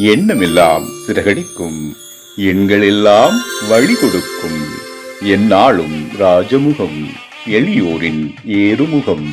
எண்ணமெல்லாம் சிறகடிக்கும், எண்களெல்லாம் வழி கொடுக்கும். எந்நாளும் ராஜமுகம், எளியோரின் ஏறுமுகம்.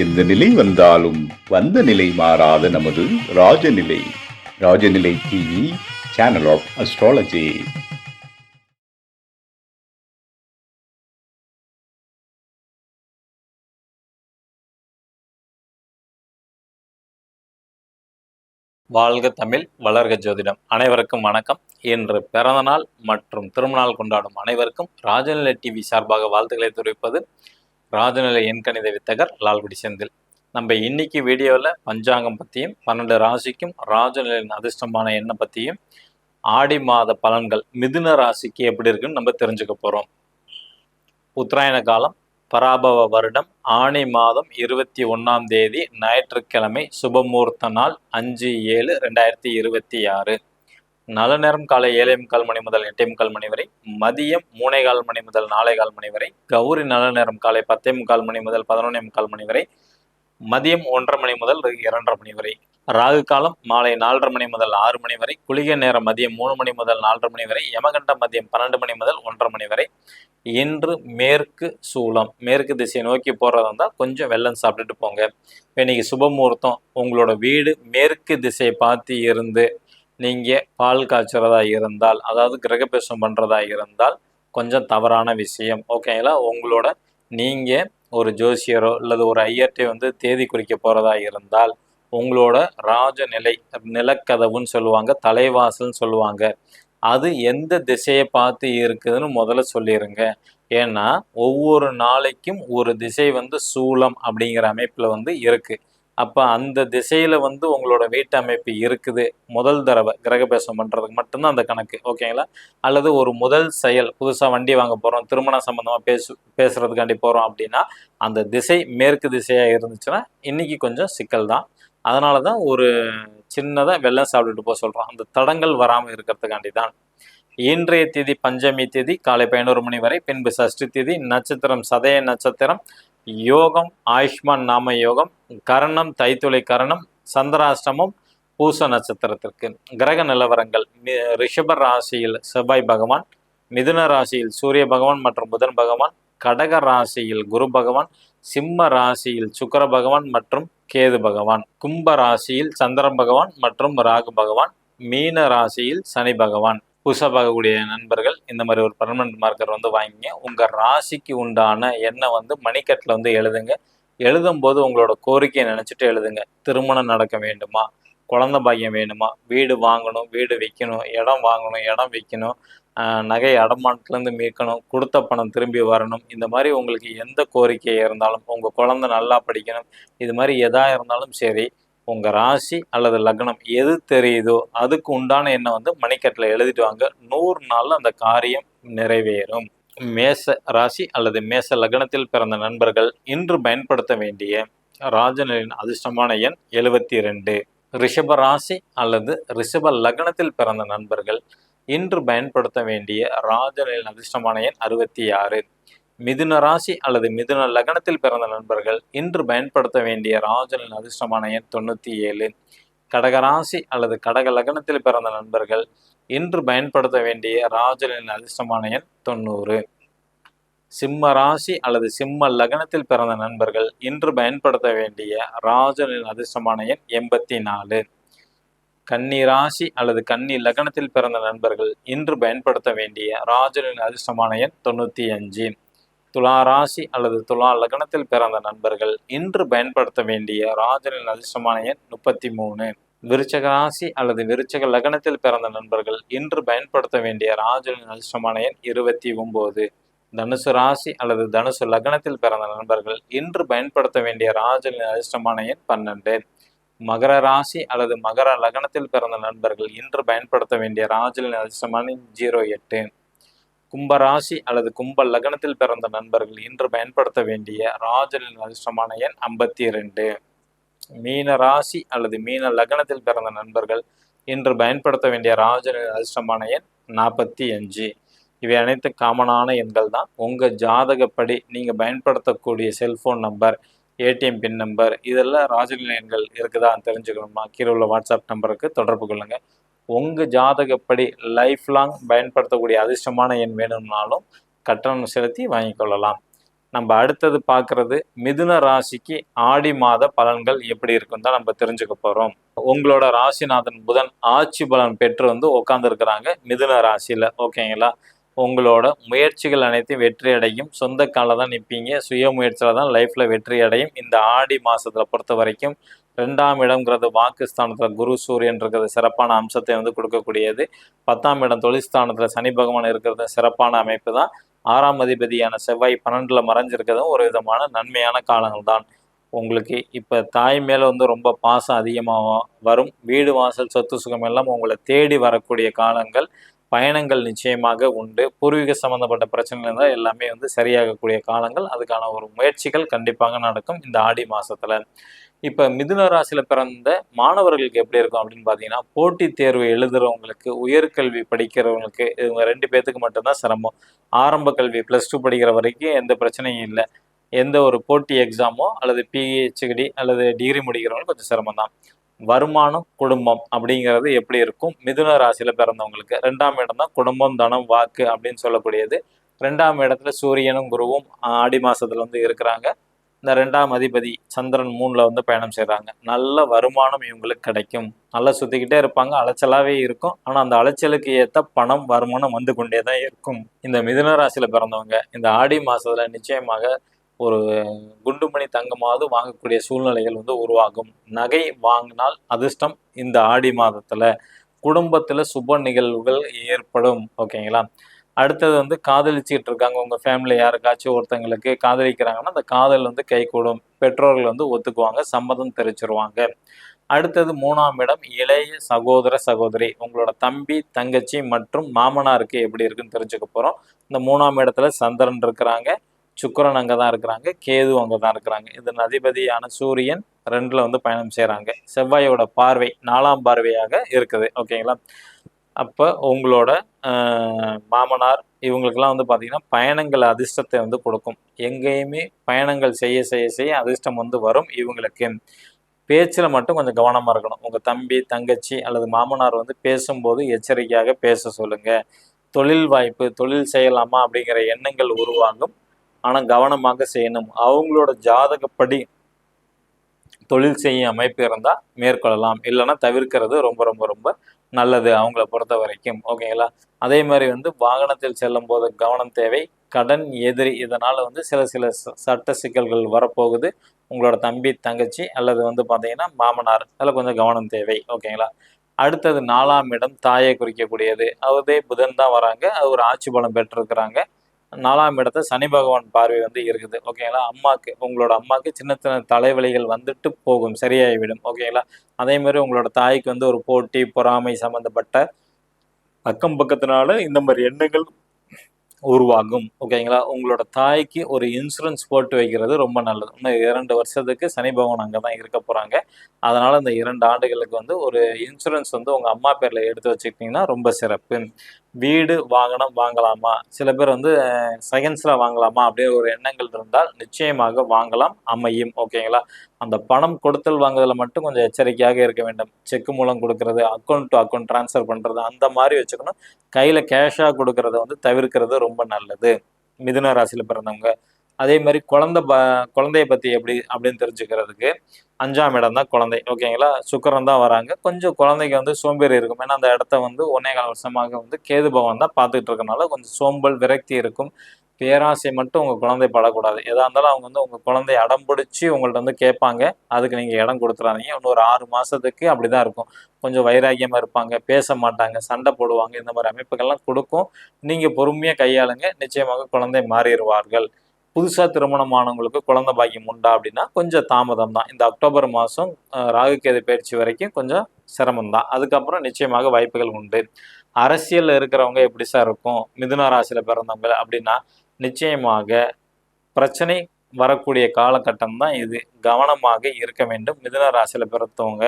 எந்த நிலை வந்தாலும் வந்த நிலை மாறாத நமது Rajanilai. Rajanilai TV, channel of astrology. வாழ்க தமிழ், வளர்க ஜோதிடம். அனைவருக்கும் வணக்கம். இன்று பிறந்தநாள் மற்றும் திருமணநாள் கொண்டாடும் அனைவருக்கும் ராஜநிலை டிவி சார்பாக வாழ்த்துக்களை தெரிவிப்பது ராஜநிலை எண்கணித வித்தகர் லால்குடி செந்தில். நம்ம இன்னைக்கு வீடியோவில் பஞ்சாங்கம் பற்றியும் 12 ராசிக்கும் ராஜநிலையின் அதிர்ஷ்டமான எண்ணை பற்றியும் ஆடி மாத பலன்கள் மிதுன ராசிக்கு எப்படி இருக்குன்னு நம்ம தெரிஞ்சுக்க போகிறோம். உத்தராயண காலம், பராபவ வருடம், ஆணி மாதம் 21ஆம் தேதி ஞாயிற்றுக்கிழமை, சுபமுகூர்த்த நாள் 5/7/2026. நல்ல நேரம் காலை 7:45 மணி முதல் 8:45 மணி வரை, மதியம் 3:15 மணி முதல் 4:15 மணி வரை, கௌரி நல்ல நேரம் காலை 10:45 மணி முதல் 11:45 மணி வரை, மதியம் 1:30 மணி முதல் 2:30 மணி வரை. ராகு காலம் மாலை 4:30 மணி முதல் 6 மணி வரை, குளிகை நேரம் மதியம் 3 மணி முதல் 4:30 மணி வரை, யமகண்டம் மதியம் 12 மணி முதல் 1:30 மணி வரை. இன்று மேற்கு சூலம், மேற்கு திசையை நோக்கி போகிறதா இருந்தால் கொஞ்சம் வெல்லம் சாப்பிட்டுட்டு போங்க. இன்னைக்கு சுபமுகூர்த்தம். உங்களோட வீடு மேற்கு திசையை பார்த்து இருந்து நீங்கள் பால் காய்ச்சறதா இருந்தால், அதாவது கிரகப்பிரவேசம் பண்ணுறதா இருந்தால் கொஞ்சம் தவறான விஷயம். ஓகேங்களா? உங்களோட நீங்கள் ஒரு ஜோசியரோ அல்லது ஒரு ஐயர்கிட்ட தேதி குறிக்க போகிறதா இருந்தால் உங்களோட ராஜநிலை நிலக்கதவுன்னு சொல்லுவாங்க, தலைவாசல்னு சொல்லுவாங்க, அது எந்த திசையை பார்த்து இருக்குதுன்னு முதல்ல சொல்லிடுங்க. ஏன்னா ஒவ்வொரு நாளைக்கும் ஒரு திசை சூலம் அப்படிங்கிற அமைப்பில் இருக்குது. அப்போ அந்த திசையில் உங்களோட வீட்டு அமைப்பு இருக்குது. முதல் தடவை கிரகப்பிரவேசம் பண்ணுறதுக்கு மட்டும்தான் அந்த கணக்கு. ஓகேங்களா? அல்லது ஒரு முதல் செயல், புதுசாக வண்டி வாங்க போகிறோம், திருமணம் சம்மந்தமாக பேசுகிறதுக்காண்டி போகிறோம் அப்படின்னா அந்த திசை மேற்கு திசையாக இருந்துச்சுன்னா இன்றைக்கி கொஞ்சம் சிக்கல் தான். அதனால தான் ஒரு சின்னதாக வெள்ளம் சாப்பிட்டுட்டு போக சொல்கிறோம், அந்த தடங்கள் வராமல் இருக்கிறதுக்காண்டி தான். இன்றைய தேதி பஞ்சமி தேதி காலை 11 மணி வரை, பின்பு சஷ்டி தேதி, நட்சத்திரம் சதய நட்சத்திரம், யோகம் ஆயுஷ்மான் நாம யோகம், கரணம் தைத்துளை கரணம், சந்திராஷ்டமம் பூச நட்சத்திரத்திற்கு. கிரக நிலவரங்கள்: ரிஷப ராசியில் செவ்வாய் பகவான், மிதுன ராசியில் சூரிய பகவான் மற்றும் புதன் பகவான், கடக ராசியில் குரு பகவான், சிம்ம ராசியில் சுக்கிர பகவான் மற்றும் கேது பகவான், கும்ப ராசியில் சந்திரன் பகவான் மற்றும் ராகு பகவான், மீன ராசியில் சனி பகவான். புதுசாக பார்க்கக்கூடிய நண்பர்கள் இந்த மாதிரி ஒரு பர்மனன்ட் மார்க்கர் வாங்கிங்க. உங்கள் ராசிக்கு உண்டான எண்ணை மணிக்கட்டில் எழுதுங்க. எழுதும்போது உங்களோட கோரிக்கையை நினச்சிட்டு எழுதுங்க. திருமணம் நடக்க வேண்டுமா, குழந்தை பாக்கியம் வேணுமா, வீடு வாங்கணும், வீடு விற்கணும், இடம் வாங்கணும், இடம் விற்கணும், நகை அடமானத்துலேருந்து மீட்கணும், கொடுத்த பணம் திரும்பி வரணும், இந்த மாதிரி உங்களுக்கு எந்த கோரிக்கை இருந்தாலும், உங்கள் குழந்தை நல்லா படிக்கணும், இது மாதிரி எதாக இருந்தாலும் சரி, உங்கள் ராசி அல்லது லக்னம் எது தெரியுதோ அதுக்கு உண்டான எண்ணை மணிக்கட்டில் எழுதிட்டு வாங்க. 100 நாளில் அந்த காரியம் நிறைவேறும். மேச ராசி அல்லது மேச லக்னத்தில் பிறந்த நண்பர்கள் இன்று பயன்படுத்த வேண்டிய ராஜநிலையின் அதிர்ஷ்டமான எண் 72. ரிஷப ராசி அல்லது ரிஷப லக்னத்தில் பிறந்த நண்பர்கள் இன்று பயன்படுத்த வேண்டிய ராஜநிலையின் அதிர்ஷ்டமான எண் 66. மிதுன ராசி அல்லது மிதுன லக்னத்தில் பிறந்த நண்பர்கள் இன்று பயன்படுத்த வேண்டிய ராஜநிலையின் அதிர்ஷ்டமான எண் 97. கடகராசி அல்லது கடக லக்னத்தில் பிறந்த நண்பர்கள் இன்று பயன்படுத்த வேண்டிய ராஜநிலையின் அதிர்ஷ்டமான எண் 90. சிம்ம ராசி அல்லது சிம்ம லக்னத்தில் பிறந்த நண்பர்கள் இன்று பயன்படுத்த வேண்டிய ராஜநிலையின் அதிர்ஷ்டமான எண் 84. கன்னி ராசி அல்லது கன்னி லக்னத்தில் பிறந்த நண்பர்கள் இன்று பயன்படுத்த வேண்டிய ராஜநிலையின் அதிர்ஷ்டமான எண் 95. துலா ராசி அல்லது துலா லக்னத்தில் பிறந்த நண்பர்கள் இன்று பயன்படுத்த வேண்டிய ராஜநிலையின் அதிர்ஷ்டமான எண் 33. விருச்சக ராசி அல்லது விருச்சக லக்னத்தில் பிறந்த நண்பர்கள் இன்று பயன்படுத்த வேண்டிய ராஜநிலையின் அதிர்ஷ்டமான எண் 29. தனுசு ராசி அல்லது தனுசு லக்னத்தில் பிறந்த நண்பர்கள் இன்று பயன்படுத்த வேண்டிய ராஜநிலையின் அதிர்ஷ்டமான எண் 12. மகர ராசி அல்லது மகர லக்னத்தில் பிறந்த நண்பர்கள் இன்று பயன்படுத்த வேண்டிய ராஜநிலையின் அதிர்ஷ்டமான எண் 08. கும்பராசி அல்லது கும்ப லக்னத்தில் பிறந்த நண்பர்கள் இன்று பயன்படுத்த வேண்டிய ராஜநிலையின் அதிர்ஷ்டமான எண் 52. மீன ராசி அல்லது மீன லக்னத்தில் பிறந்த நண்பர்கள் இன்று பயன்படுத்த வேண்டிய ராஜநிலையின் அதிர்ஷ்டமான எண் 45. இவை அனைத்து காமனான எண்கள் தான். உங்கள் ஜாதகப்படி நீங்கள் பயன்படுத்தக்கூடிய செல்ஃபோன் நம்பர், ஏடிஎம் பின் நம்பர், இதெல்லாம் ராஜநிலை எண்கள் இருக்குதான்னு தெரிஞ்சுக்கணுமா? கீழே உள்ள வாட்ஸ்அப் நம்பருக்கு தொடர்பு கொள்ளுங்கள். உங்க ஜாதகப்படி லைஃப் லாங் பயன்படுத்தக்கூடிய அதிர்ஷ்டமான எண் வேணும்னாலும் கட்டணம் செலுத்தி வாங்கிக்கொள்ளலாம். நம்ம அடுத்தது பார்க்கறது மிதுன ராசிக்கு ஆடி மாத பலன்கள் எப்படி இருக்குன்னு தான் நம்ம தெரிஞ்சுக்க போறோம். உங்களோட ராசிநாதன் புதன் ஆட்சி பலன் பெற்று வந்து உட்காந்துருக்கிறாங்க மிதுன ராசியில. ஓகேங்களா? உங்களோட முயற்சிகள் அனைத்தும் வெற்றி அடையும். சொந்த காலில் தான் நிற்பீங்க. சுய முயற்சியில் தான் லைஃப்ல வெற்றி அடையும். இந்த ஆடி மாசத்துல பொறுத்த வரைக்கும் 2ஆம் இடம்ங்கிறது வாக்குஸ்தானத்துல குரு சூரியன் இருக்கிறது சிறப்பான அம்சத்தை வந்து கொடுக்கக்கூடியது. 10ஆம் இடம் தொழில் ஸ்தானத்துல சனி பகவான் இருக்கிறது சிறப்பான அமைப்பு தான். 6ஆம் அதிபதியான செவ்வாய் 12ல மறைஞ்சிருக்கிறதும் ஒரு விதமான நன்மையான காலங்கள் தான். உங்களுக்கு இப்போ தாய் மேலே வந்து ரொம்ப பாசம் அதிகமாக வரும். வீடு வாசல் சொத்து சுகம் எல்லாம் உங்களை தேடி வரக்கூடிய காலங்கள். பயணங்கள் நிச்சயமாக உண்டு. பூர்வீக சம்மந்தப்பட்ட பிரச்சனைகள் இருந்தால் எல்லாமே வந்து சரியாகக்கூடிய காலங்கள். அதுக்கான ஒரு முயற்சிகள் கண்டிப்பாக நடக்கும் இந்த ஆடி மாதத்தில். இப்போ மிதுன ராசியில் பிறந்த மாணவர்களுக்கு எப்படி இருக்கும் அப்படின்னு பார்த்தீங்கன்னா, போட்டித் தேர்வு எழுதுகிறவங்களுக்கு, உயர்கல்வி படிக்கிறவங்களுக்கு, இவங்க 2 பேர்த்துக்கு மட்டும்தான் சிரமம். ஆரம்ப கல்வி +2 படிக்கிற வரைக்கும் எந்த பிரச்சனையும் இல்லை. எந்த ஒரு போட்டி எக்ஸாமோ அல்லது பிஹெச்டி அல்லது டிகிரி முடிக்கிறவங்களுக்கு கொஞ்சம் சிரமம் தான். வருமானம், குடும்பம் அப்படிங்கிறது எப்படி இருக்கும்? மிதுன ராசியில் பிறந்தவங்களுக்கு 2ஆம் இடம் தான் குடும்பம், தனம், வாக்கு அப்படின்னு சொல்லக்கூடியது. 2ஆம் இடத்துல சூரியனும் குருவும் ஆடி மாசத்துல வந்து இருக்கிறாங்க. இந்த 2ஆம் அதிபதி சந்திரன் 3ல வந்து பயணம் செய்கிறாங்க. நல்ல வருமானம் இவங்களுக்கு கிடைக்கும். நல்லா சுற்றிக்கிட்டே இருப்பாங்க. அலைச்சலாகவே இருக்கும். ஆனால் அந்த அலைச்சலுக்கு ஏற்ற பணம், வருமானம் வந்து கொண்டே தான் இருக்கும். இந்த மிதுன ராசியில் பிறந்தவங்க இந்த ஆடி மாதத்தில் நிச்சயமாக ஒரு குண்டுமணி தங்கமாவது வாங்கக்கூடிய சூழ்நிலைகள் வந்து உருவாகும். நகை வாங்கினால் அதிர்ஷ்டம் இந்த ஆடி மாதத்தில். குடும்பத்தில் சுப நிகழ்வுகள் ஏற்படும். ஓகேங்களா? அடுத்தது வந்து காதலிச்சுட்டு இருக்காங்க. உங்கள் ஃபேமிலி யாருக்காச்சும் ஒருத்தங்களுக்கு காதலிக்கிறாங்கன்னா அந்த காதல் வந்து கைகூடும். பெற்றோர்கள் வந்து ஒத்துக்குவாங்க. சம்மதம் தெரிவிச்சிருவாங்க. அடுத்தது 3ஆம் இடம் இளைய சகோதர சகோதரி. உங்களோட தம்பி, தங்கச்சி மற்றும் மாமனாருக்கு எப்படி இருக்குன்னு தெரிஞ்சுக்க போகிறோம். இந்த 3ஆம் இடத்துல சந்திரன் இருக்கிறாங்க. சுக்கிரன் அங்கே தான் இருக்கிறாங்க. கேது அங்கே தான் இருக்கிறாங்க. இதன் அதிபதியான சூரியன் 2ல வந்து பயணம் செய்கிறாங்க. செவ்வாயோட பார்வை 4ஆம் பார்வையாக இருக்குது. ஓகேங்களா? அப்போ உங்களோட மாமனார் இவங்களுக்கெல்லாம் வந்து பார்த்தீங்கன்னா பயணங்கள் அதிர்ஷ்டத்தை வந்து கொடுக்கும். எங்கேயுமே பயணங்கள் செய்ய செய்ய செய்ய அதிர்ஷ்டம் வந்து வரும் இவங்களுக்கு. பேச்சில் மட்டும் கொஞ்சம் கவனமாக இருக்கணும். உங்கள் தம்பி, தங்கச்சி அல்லது மாமனார் வந்து பேசும்போது எச்சரிக்கையாக பேச சொல்லுங்கள். தொழில் வாய்ப்பு, தொழில் செய்யலாமா அப்படிங்கிற எண்ணங்கள் உருவாகும். ஆனால் கவனமாக செய்யணும். அவங்களோட ஜாதகப்படி தொழில் செய்யும் அமைப்பு இருந்தால் மேற்கொள்ளலாம். இல்லைன்னா தவிர்க்கிறது ரொம்ப ரொம்ப ரொம்ப நல்லது அவங்கள பொறுத்த வரைக்கும். ஓகேங்களா? அதே மாதிரி வந்து வாகனத்தில் செல்லும் போது கவனம் தேவை. கடன் எதிரி இதனால் வந்து சில சில சட்ட சிக்கல்கள் வரப்போகுது. உங்களோட தம்பி, தங்கச்சி அல்லது வந்து பார்த்தீங்கன்னா மாமனார் அதில் கொஞ்சம் கவனம் தேவை. ஓகேங்களா? அடுத்தது 4ஆம் இடம் தாயை குறிக்கக்கூடியது. அவரே புதன் தான் வராங்க. அவர் ஆட்சி பலம் பெற்றிருக்கிறாங்க. 4ஆம் இடத்த சனி பகவான் பார்வை வந்து இருக்குது. ஓகேங்களா? உங்களோட அம்மாவுக்கு சின்ன சின்ன தலைவலிகள் வந்துட்டு போகும். சரியாகிவிடும். ஓகேங்களா? அதே மாதிரி உங்களோட தாய்க்கு வந்து ஒரு போட்டி, பொறாமை சம்மந்தப்பட்ட அக்கம் பக்கத்தினால இந்த மாதிரி எண்ணங்கள் உருவாகும். ஓகேங்களா? உங்களோட தாய்க்கு ஒரு இன்சூரன்ஸ் போட்டு வைக்கிறது ரொம்ப நல்லது. இன்னும் 2 வருஷத்துக்கு சனி பகவான் அங்கே தான் இருக்க போகிறாங்க. அதனால் இந்த 2 ஆண்டுகளுக்கு வந்து ஒரு இன்சூரன்ஸ் வந்து உங்கள் அம்மா பேரில் எடுத்து வச்சுக்கிட்டிங்கன்னா ரொம்ப சிறப்பு. வீடு, வாகனம் வாங்கலாமா? சில பேர் வந்து செகண்ட்ஸில் வாங்கலாமா அப்படின்னு ஒரு எண்ணங்கள் இருந்தால் நிச்சயமாக வாங்கலாம், அமையும். ஓகேங்களா? அந்த பணம் கொடுத்தல் வாங்குதலில் மட்டும் கொஞ்சம் எச்சரிக்கையாக இருக்க வேண்டும். செக் மூலம் கொடுக்கறது, அக்கௌண்ட் டு அக்கௌண்ட் ட்ரான்ஸ்ஃபர் பண்ணுறது அந்த மாதிரி வச்சுக்கணும். கையில் கேஷாக கொடுக்கறத வந்து தவிர்க்கிறது ரொம்ப நல்லது மிதுன ராசியில் பிறந்தவங்க. அதே மாதிரி குழந்தைய பற்றி எப்படி அப்படின்னு தெரிஞ்சுக்கிறதுக்கு 5ஆம் இடம் தான் குழந்தை. ஓகேங்களா? சுக்கிரன் தான் வராங்க. கொஞ்சம் குழந்தைக்கு வந்து சோம்பேறி இருக்கும். ஏன்னா அந்த இடத்த வந்து 1.25 வருஷமாக வந்து கேது பகவான் தான் பார்த்துட்டு இருக்கனால கொஞ்சம் சோம்பல், விரக்தி இருக்கும். பேராசை மட்டும் உங்கள் குழந்தை படக்கூடாது. எதாக இருந்தாலும் அவங்க வந்து உங்கள் குழந்தைய அடம் பிடிச்சி உங்கள்ட்ட வந்து கேட்பாங்க. அதுக்கு நீங்கள் இடம் கொடுத்துறாதீங்க. இன்னும் ஒரு 6 மாதத்துக்கு அப்படி தான் இருக்கும். கொஞ்சம் வைராக்கியமாக இருப்பாங்க, பேச மாட்டாங்க, சண்டை போடுவாங்க. இந்த மாதிரி அமைப்புகள்லாம் கொடுக்கும். நீங்கள் பொறுமையாக கையாளுங்க. நிச்சயமாக குழந்தை மாறிடுவார்கள். புதுசாக திருமணமானவங்களுக்கு குழந்தை பாக்கியம் உண்டா அப்படின்னா கொஞ்சம் தாமதம் தான். இந்த அக்டோபர் மாதம் ராகுகேது பயிற்சி வரைக்கும் கொஞ்சம் சிரமம் தான். அதுக்கப்புறம் நிச்சயமாக வாய்ப்புகள் உண்டு. அரசியலில் இருக்கிறவங்க எப்படி சார் இருக்கும் மிதுன ராசியில் பிறந்தவங்க அப்படின்னா, நிச்சயமாக பிரச்சனை வரக்கூடிய காலகட்டம் தான் இது. கவனமாக இருக்க வேண்டும். மிதுன ராசியில் பிறந்தவங்க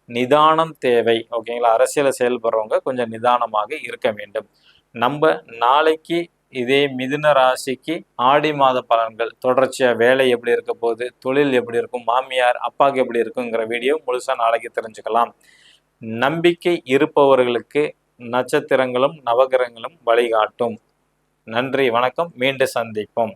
நிதானம் தேவை. ஓகேங்களா? அரசியலை செயல்படுறவங்க கொஞ்சம் நிதானமாக இருக்க வேண்டும். நம்ம நாளைக்கு இதே மிதுன ராசிக்கு ஆடி மாத பலன்கள் தொடர்ச்சியாக வேலை எப்படி இருக்க போகுது, தொழில் எப்படி இருக்கும், மாமியார் அப்பாவுக்கு எப்படி இருக்குங்கிற வீடியோ முழுசாக நாளைக்கு தெரிஞ்சுக்கலாம். நம்பிக்கை இருப்பவர்களுக்கு நட்சத்திரங்களும் நவகிரகங்களும் வழிகாட்டும். நன்றி, வணக்கம். மீண்டும் சந்திப்போம்.